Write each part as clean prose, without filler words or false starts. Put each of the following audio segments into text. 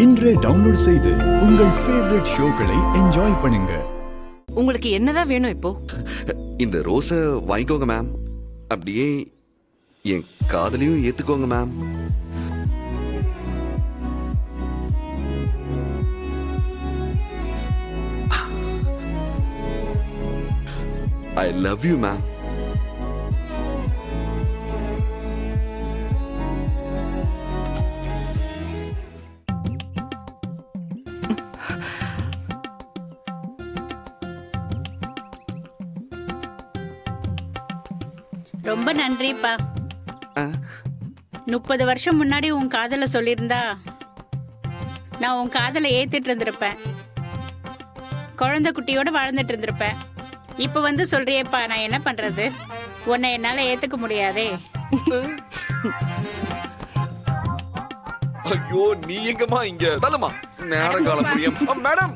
இன்றே டவுன்லோட் செய்து உங்கள் ஃபேவரட் ஷோக்களை என்ஜாய் பண்ணுங்க. உங்களுக்கு என்னதான் வேணும் இப்போ? இந்த ரோஸை வாங்கிக்கோங்க மேம். அப்படியே என் காதலையும் ஏத்துக்கோங்க ma'am. I love you, ma'am. ரொம்ப நன்றிப்பா. 30 வருஷம் முன்னாடி உன் காதலை சொல்லியிருந்தா நான் உன் காதலை ஏத்துட்டு இருந்திருப்பேன். குழந்தை குட்டியோட வாழ்ந்துட்டு இருந்திருப்பேன். இப்ப வந்து சொல்றியேப்பா, நான் என்ன பண்றது? உன்னை என்னால ஏத்துக்க முடியாதே. ஐயோ, நீ எங்கம்மா இங்க? தலமா நேரங்கால பிரியம். மேடம்,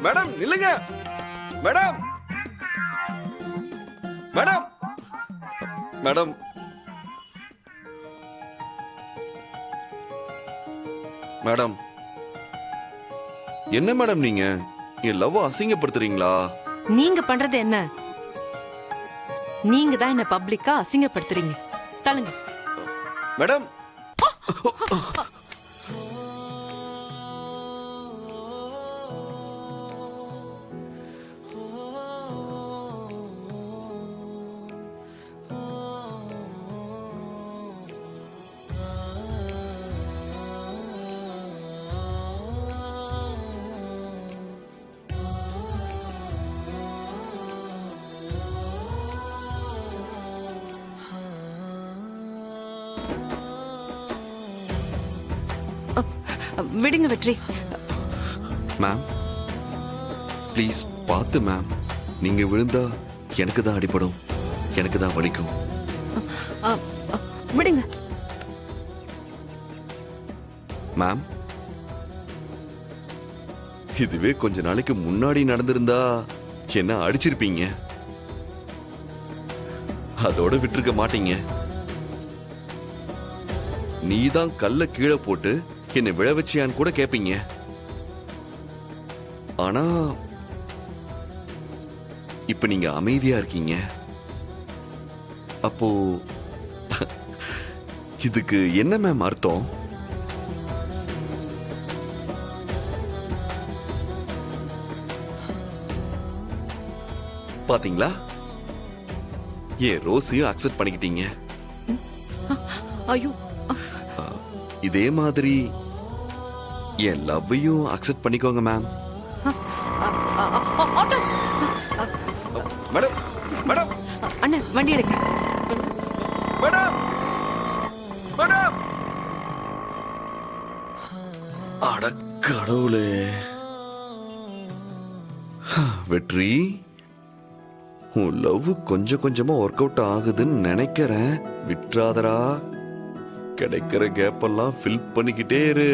மேடம் நில்லுங்க. மேடம், மேடம், மேடம், மேடம், என்ன மேடம் நீங்க என் லவ் அசிங்கப்படுத்துறீங்களா? நீங்க பண்றது என்ன? நீங்க தான் என்ன பப்ளிக்கா அசிங்கப்படுத்துறீங்க. தள்ளுங்க. மேடம், விடுங்க வெற்றி. மேம் ப்ளீஸ் பார்த்து மேம். நீங்க விழுந்தா எனக்கு தான் அடிபடும், எனக்கு தான் வலிக்கும். விடுங்க மேம். இதுவே கொஞ்ச நாளைக்கு முன்னாடி நடந்திருந்தா என்ன அடிச்சிருப்பீங்க. அதோட விட்டுருக்க மாட்டீங்க. நீதான் கல்ல கீழே போட்டு என்னை விழ வச்சியான்னு கூட கேப்பீங்க. ஆனா இப்ப நீங்க அமைதியா இருக்கீங்க. அப்போ இதுக்கு என்ன மேம் அர்த்தம்? பாத்தீங்களா, ஏன் ரோஸையும் அக்செப்ட் பண்ணிக்கிட்டீங்க. ஐயோ, இதே மாதிரி என் லவ்வையும் அக்செப்ட் பண்ணிக்கோங்க மேம். மேடம், மேடம், அண்ணன் வண்டி எடுங்க. Madam, madam. அட கடவுளே. வெற்றி, உன் லவ் கொஞ்சம் கொஞ்சமா ஒர்க் அவுட் ஆகுதுன்னு நினைக்கிறேன். விட்றாதரா. கிடைக்கிற கேப் எல்லாம் ஃபில் பண்ணிக்கிட்டே இரு.